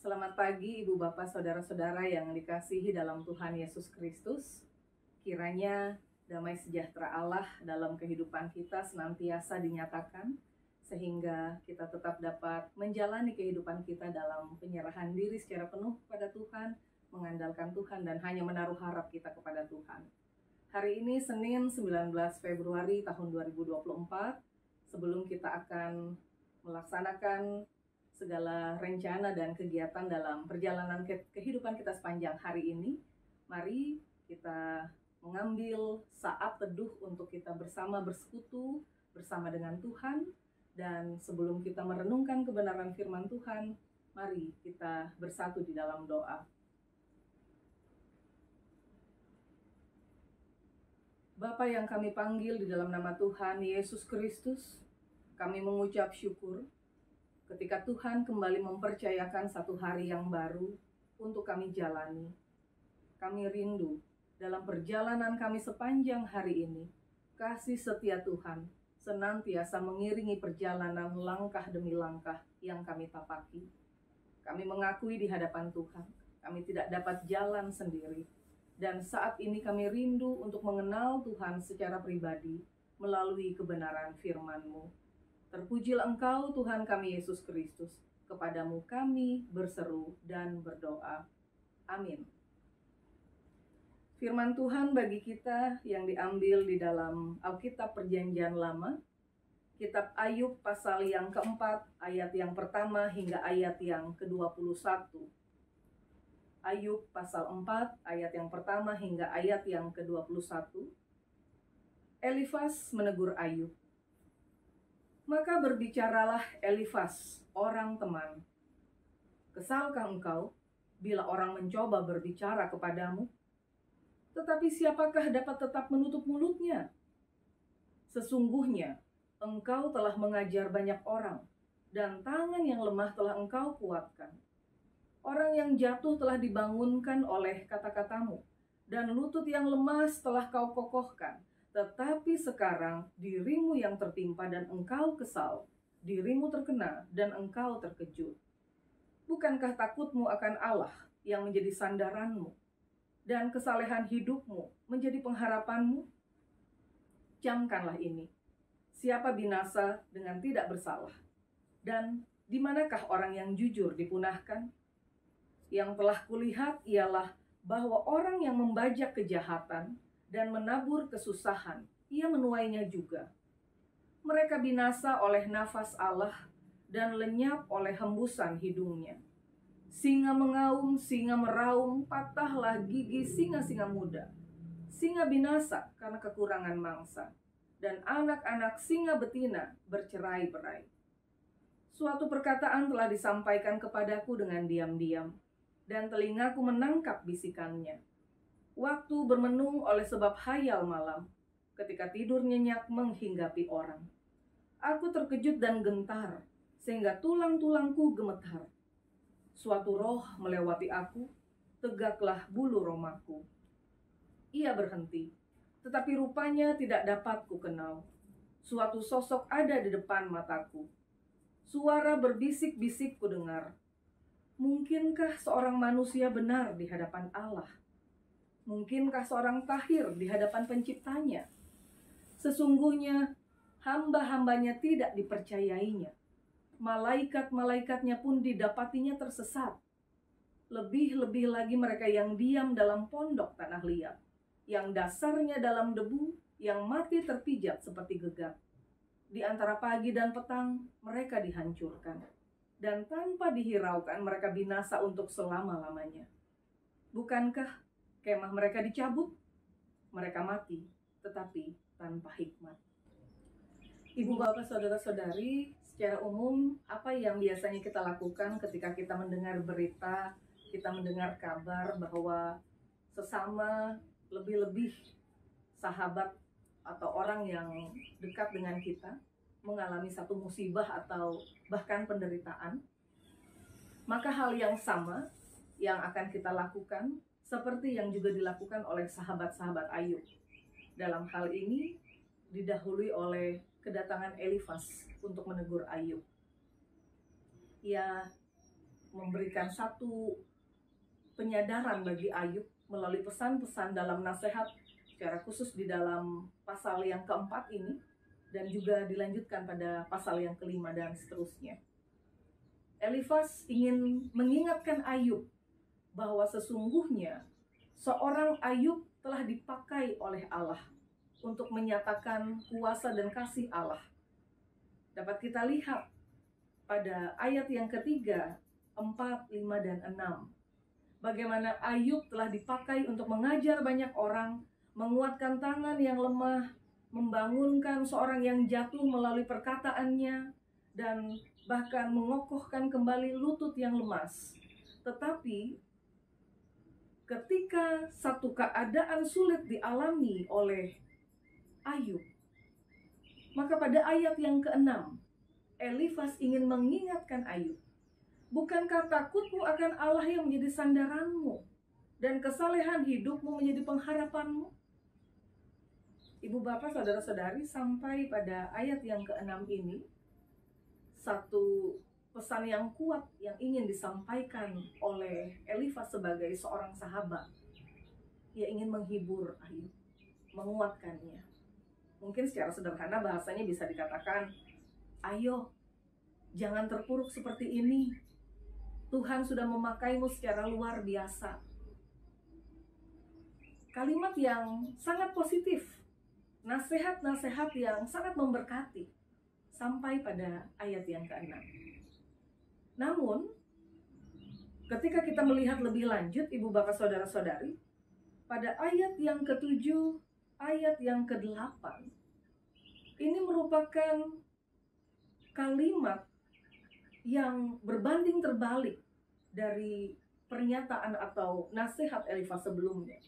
Selamat pagi Ibu Bapak Saudara-saudara yang dikasihi dalam Tuhan Yesus Kristus. Kiranya damai sejahtera Allah dalam kehidupan kita senantiasa dinyatakan, sehingga kita tetap dapat menjalani kehidupan kita dalam penyerahan diri secara penuh kepada Tuhan, mengandalkan Tuhan dan hanya menaruh harap kita kepada Tuhan. Hari ini Senin 19 Februari tahun 2024, sebelum kita akan melaksanakan segala rencana dan kegiatan dalam perjalanan kehidupan kita sepanjang hari ini, mari kita mengambil saat teduh untuk kita bersama bersekutu bersama dengan Tuhan. Dan sebelum kita merenungkan kebenaran firman Tuhan, mari kita bersatu di dalam doa. Bapa yang kami panggil di dalam nama Tuhan Yesus Kristus, kami mengucap syukur ketika Tuhan kembali mempercayakan satu hari yang baru untuk kami jalani. Kami rindu dalam perjalanan kami sepanjang hari ini, kasih setia Tuhan senantiasa mengiringi perjalanan langkah demi langkah yang kami tapaki. Kami mengakui di hadapan Tuhan, kami tidak dapat jalan sendiri. Dan saat ini kami rindu untuk mengenal Tuhan secara pribadi melalui kebenaran firman-Mu. Terpujilah Engkau Tuhan kami Yesus Kristus, kepadamu kami berseru dan berdoa. Amin. Firman Tuhan bagi kita yang diambil di dalam Alkitab Perjanjian Lama, Kitab Ayub pasal yang keempat, ayat yang pertama hingga ayat yang ke-21. Ayub pasal 4, ayat yang pertama hingga ayat yang ke-21. Elifas menegur Ayub. Maka berbicaralah Elifas, orang teman. Kesalkah engkau bila orang mencoba berbicara kepadamu? Tetapi siapakah dapat tetap menutup mulutnya? Sesungguhnya engkau telah mengajar banyak orang, dan tangan yang lemah telah engkau kuatkan. Orang yang jatuh telah dibangunkan oleh kata-katamu, dan lutut yang lemas telah kau kokohkan. Tetapi sekarang dirimu yang tertimpa dan engkau kesal, dirimu terkena dan engkau terkejut. Bukankah takutmu akan Allah yang menjadi sandaranmu, dan kesalehan hidupmu menjadi pengharapanmu? Camkanlah ini, siapa binasa dengan tidak bersalah, dan di manakah orang yang jujur dipunahkan? Yang telah kulihat ialah bahwa orang yang membajak kejahatan dan menabur kesusahan, ia menuainya juga. Mereka binasa oleh nafas Allah dan lenyap oleh hembusan hidungnya. Singa mengaum, singa meraung, patahlah gigi singa-singa muda. Singa binasa karena kekurangan mangsa, dan anak-anak singa betina bercerai-berai. Suatu perkataan telah disampaikan kepadaku dengan diam-diam, dan telingaku menangkap bisikannya. Waktu bermenung oleh sebab hayal malam, ketika tidur nyenyak menghinggapi orang. Aku terkejut dan gentar, sehingga tulang-tulangku gemetar. Suatu roh melewati aku, tegaklah bulu romaku. Ia berhenti, tetapi rupanya tidak dapat kukenal. Suatu sosok ada di depan mataku. Suara berbisik-bisik kudengar. Mungkinkah seorang manusia benar di hadapan Allah? Mungkinkah seorang tahir di hadapan penciptanya? Sesungguhnya hamba-hambanya tidak dipercayainya. Malaikat-malaikatnya pun didapatinya tersesat. Lebih-lebih lagi mereka yang diam dalam pondok tanah liat, yang dasarnya dalam debu, yang mati terpijak seperti gegap. Di antara pagi dan petang mereka dihancurkan, dan tanpa dihiraukan mereka binasa untuk selama-lamanya. Bukankah kemah mereka dicabut? Mereka mati, tetapi tanpa hikmat. Ibu bapak saudara-saudari, secara umum apa yang biasanya kita lakukan ketika kita mendengar berita, kita mendengar kabar bahwa sesama, lebih-lebih sahabat atau orang yang dekat dengan kita mengalami satu musibah atau bahkan penderitaan, maka hal yang sama yang akan kita lakukan seperti yang juga dilakukan oleh sahabat-sahabat Ayub. Dalam hal ini didahului oleh kedatangan Elifas untuk menegur Ayub. Ya, memberikan satu penyadaran bagi Ayub melalui pesan-pesan dalam nasihat, secara khusus di dalam pasal yang keempat ini, dan juga dilanjutkan pada pasal yang kelima dan seterusnya. Elifaz ingin mengingatkan Ayub bahwa sesungguhnya seorang Ayub telah dipakai oleh Allah untuk menyatakan kuasa dan kasih Allah. Dapat kita lihat pada ayat yang ketiga, 4, 5, dan 6. Bagaimana Ayub telah dipakai untuk mengajar banyak orang, menguatkan tangan yang lemah, membangunkan seorang yang jatuh melalui perkataannya, dan bahkan mengokohkan kembali lutut yang lemas. Tetapi ketika satu keadaan sulit dialami oleh Ayub, maka pada ayat yang ke-6, Elifaz ingin mengingatkan Ayub, bukankah takutmu akan Allah yang menjadi sandaranmu dan kesalehan hidupmu menjadi pengharapanmu? Ibu bapak, saudara-saudari, sampai pada ayat yang ke-6 ini, satu pesan yang kuat yang ingin disampaikan oleh Elifaz sebagai seorang sahabat. Ia ingin menghibur Ayub, menguatkannya. Mungkin secara sederhana bahasanya bisa dikatakan, ayo, jangan terpuruk seperti ini. Tuhan sudah memakaimu secara luar biasa. Kalimat yang sangat positif, nasihat-nasihat yang sangat memberkati, sampai pada ayat yang ke-6. Namun, ketika kita melihat lebih lanjut, ibu bapak saudara-saudari, pada ayat yang ke-7, ayat yang ke-8, ini merupakan kalimat yang berbanding terbalik dari pernyataan atau nasihat Elifaz sebelumnya.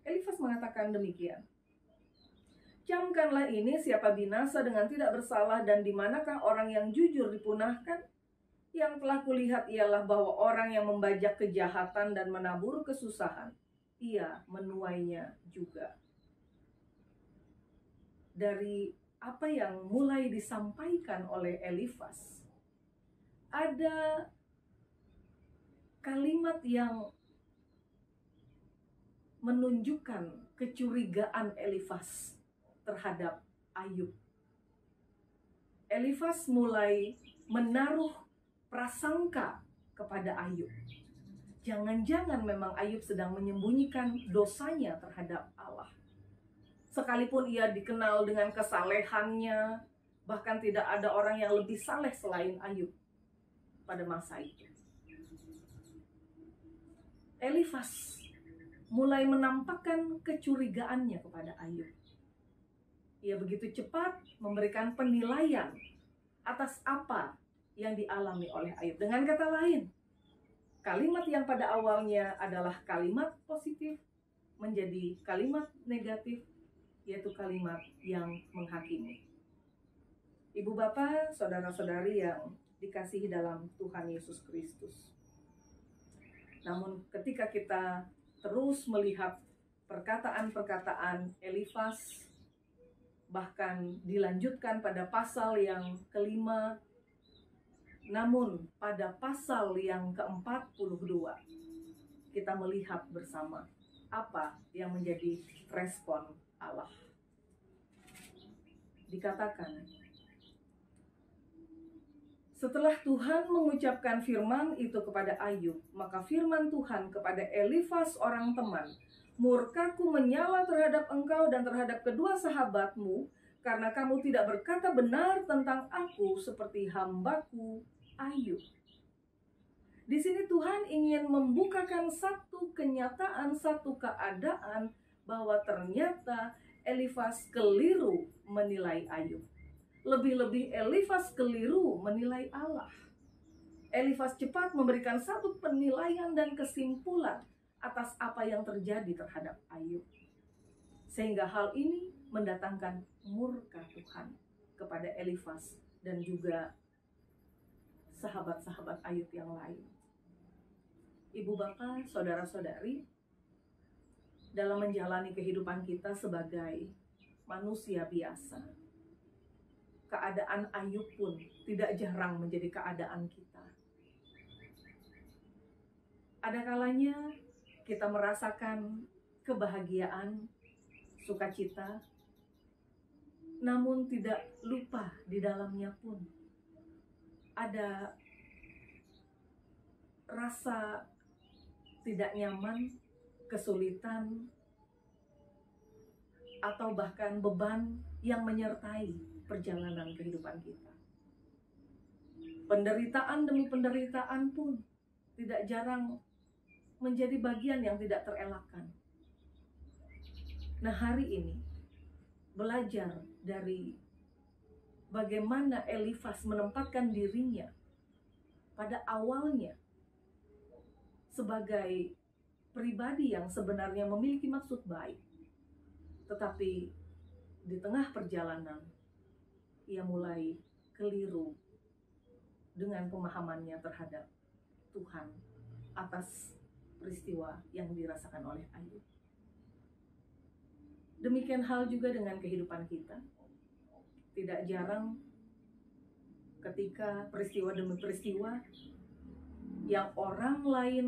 Elifaz mengatakan demikian, camkanlah ini siapa binasa dengan tidak bersalah, dan di manakah orang yang jujur dipunahkan? Yang telah kulihat ialah bahwa orang yang membajak kejahatan dan menabur kesusahan, ia menuainya juga. Dari apa yang mulai disampaikan oleh Elifaz, ada kalimat yang menunjukkan kecurigaan Elifaz terhadap Ayub. Elifaz mulai menaruh prasangka kepada Ayub. Jangan-jangan memang Ayub sedang menyembunyikan dosanya terhadap Allah. Sekalipun ia dikenal dengan kesalehannya, bahkan tidak ada orang yang lebih saleh selain Ayub pada masa itu. Elifaz mulai menampakkan kecurigaannya kepada Ayub. Ia begitu cepat memberikan penilaian atas apa yang dialami oleh Ayub. Dengan kata lain, kalimat yang pada awalnya adalah kalimat positif menjadi kalimat negatif, yaitu kalimat yang menghakimi. Ibu bapak, saudara-saudari yang dikasihi dalam Tuhan Yesus Kristus. Namun ketika kita terus melihat perkataan-perkataan Elifaz, bahkan dilanjutkan pada pasal yang kelima, namun pada pasal yang ke-42, kita melihat bersama apa yang menjadi respon Allah. Dikatakan, setelah Tuhan mengucapkan firman itu kepada Ayub, maka firman Tuhan kepada Elifaz orang teman, murkaku menyala terhadap engkau dan terhadap kedua sahabatmu, karena kamu tidak berkata benar tentang aku seperti hambaku Ayub. Di sini Tuhan ingin membukakan satu kenyataan, satu keadaan, bahwa ternyata Elifaz keliru menilai Ayub. Lebih-lebih Elifaz keliru menilai Allah. Elifaz cepat memberikan satu penilaian dan kesimpulan atas apa yang terjadi terhadap Ayub. Sehingga hal ini mendatangkan murka Tuhan kepada Elifaz dan juga sahabat-sahabat Ayub yang lain. Ibu bapak, saudara-saudari, dalam menjalani kehidupan kita sebagai manusia biasa, keadaan Ayub pun tidak jarang menjadi keadaan kita. Ada kalanya kita merasakan kebahagiaan, sukacita, namun tidak lupa di dalamnya pun ada rasa tidak nyaman, kesulitan, atau bahkan beban yang menyertai perjalanan kehidupan kita. Penderitaan demi penderitaan pun tidak jarang menjadi bagian yang tidak terelakkan. Nah, hari ini belajar dari bagaimana Elifas menempatkan dirinya pada awalnya sebagai pribadi yang sebenarnya memiliki maksud baik, tetapi di tengah perjalanan ia mulai keliru dengan pemahamannya terhadap Tuhan atas peristiwa yang dirasakan oleh Ayub. Demikian hal juga dengan kehidupan kita. Tidak jarang ketika peristiwa demi peristiwa yang orang lain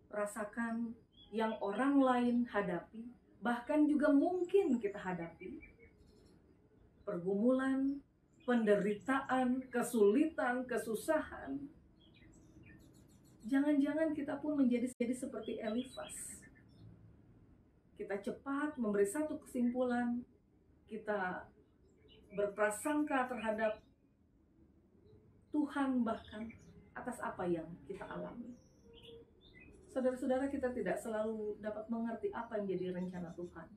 rasakan, yang orang lain hadapi, bahkan juga mungkin kita hadapi, pergumulan, penderitaan, kesulitan, kesusahan, jangan-jangan kita pun menjadi seperti Elifas. Kita cepat memberi satu kesimpulan, kita berprasangka terhadap Tuhan bahkan atas apa yang kita alami. Saudara-saudara, kita tidak selalu dapat mengerti apa yang menjadi rencana Tuhan.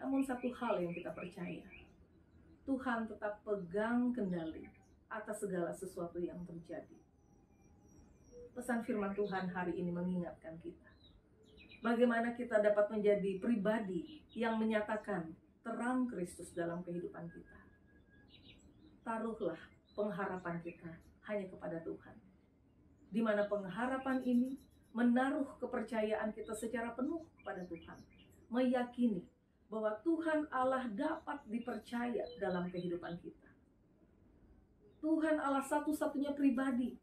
Namun satu hal yang kita percaya, Tuhan tetap pegang kendali atas segala sesuatu yang terjadi. Pesan firman Tuhan hari ini mengingatkan kita, bagaimana kita dapat menjadi pribadi yang menyatakan terang Kristus dalam kehidupan kita. Taruhlah pengharapan kita hanya kepada Tuhan, di mana pengharapan ini menaruh kepercayaan kita secara penuh kepada Tuhan, meyakini bahwa Tuhan Allah dapat dipercaya dalam kehidupan kita. Tuhan Allah satu-satunya pribadi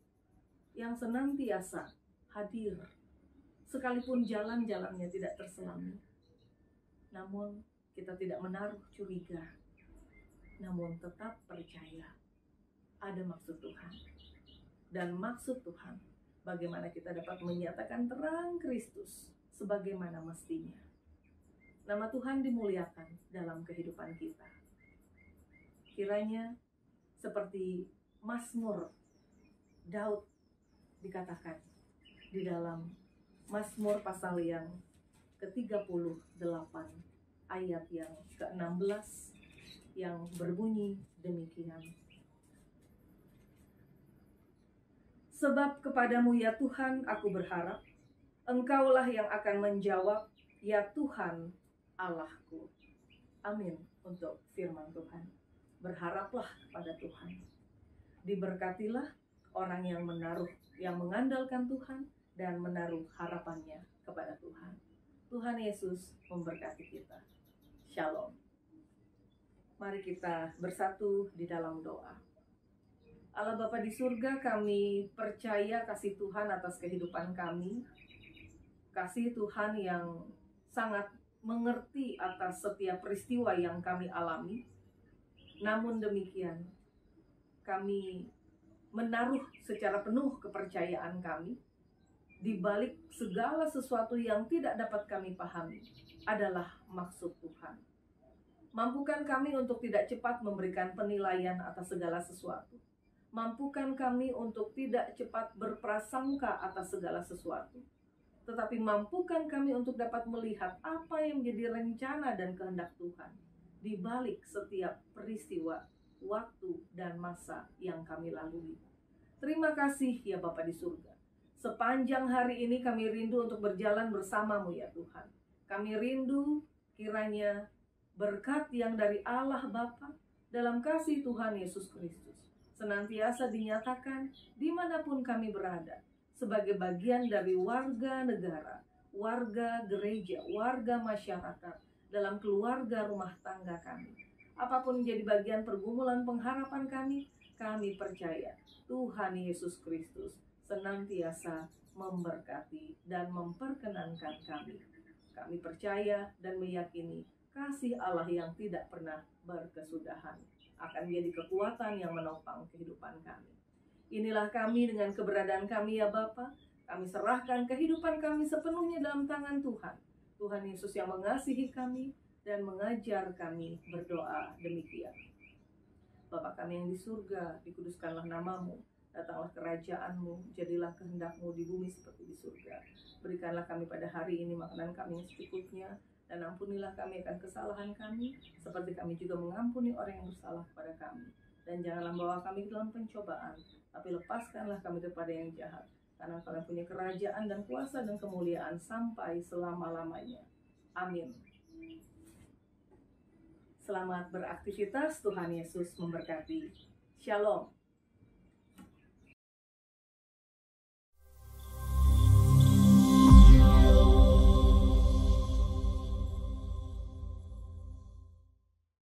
yang senantiasa hadir, sekalipun jalan-jalannya tidak terselami. Namun kita tidak menaruh curiga, namun tetap percaya ada maksud Tuhan. Dan maksud Tuhan, bagaimana kita dapat menyatakan terang Kristus sebagaimana mestinya. Nama Tuhan dimuliakan dalam kehidupan kita. Kiranya seperti Mazmur Daud dikatakan di dalam Mazmur pasal yang ke-38 ayat yang ke-16 yang berbunyi demikian. Sebab kepadamu ya Tuhan aku berharap, Engkaulah yang akan menjawab, ya Tuhan Allahku. Amin untuk firman Tuhan. Berharaplah pada Tuhan. Diberkatilah orang yang mengandalkan Tuhan dan menaruh harapannya kepada Tuhan. Tuhan Yesus memberkati kita. Shalom. Mari kita bersatu di dalam doa. Allah Bapa di surga, kami percaya kasih Tuhan atas kehidupan kami. Kasih Tuhan yang sangat mengerti atas setiap peristiwa yang kami alami. Namun demikian, kami menaruh secara penuh kepercayaan kami di balik segala sesuatu yang tidak dapat kami pahami adalah maksud Tuhan. Mampukan kami untuk tidak cepat memberikan penilaian atas segala sesuatu. Mampukan kami untuk tidak cepat berprasangka atas segala sesuatu. Tetapi mampukan kami untuk dapat melihat apa yang menjadi rencana dan kehendak Tuhan di balik setiap peristiwa, waktu, dan masa yang kami lalui. Terima kasih ya Bapa di surga. Sepanjang hari ini kami rindu untuk berjalan bersama-Mu ya Tuhan. Kami rindu kiranya berkat yang dari Allah Bapa dalam kasih Tuhan Yesus Kristus senantiasa dinyatakan dimanapun kami berada sebagai bagian dari warga negara, warga gereja, warga masyarakat, dalam keluarga rumah tangga kami. Apapun menjadi bagian pergumulan pengharapan kami percaya Tuhan Yesus Kristus senantiasa memberkati dan memperkenankan kami. Kami percaya dan meyakini kasih Allah yang tidak pernah berkesudahan akan menjadi kekuatan yang menopang kehidupan kami. Inilah kami dengan keberadaan kami ya Bapa. Kami serahkan kehidupan kami sepenuhnya dalam tangan Tuhan. Tuhan Yesus yang mengasihi kami dan mengajar kami berdoa demikian. Bapa kami yang di surga, dikuduskanlah namamu. Datanglah kerajaan-Mu, jadilah kehendak-Mu di bumi seperti di surga. Berikanlah kami pada hari ini makanan kami yang secukupnya, dan ampunilah kami akan kesalahan kami, seperti kami juga mengampuni orang yang bersalah kepada kami. Dan janganlah membawa kami ke dalam pencobaan, tapi lepaskanlah kami daripada yang jahat. Karena Engkau punya kerajaan dan kuasa dan kemuliaan sampai selama-lamanya. Amin. Selamat beraktivitas, Tuhan Yesus memberkati. Shalom.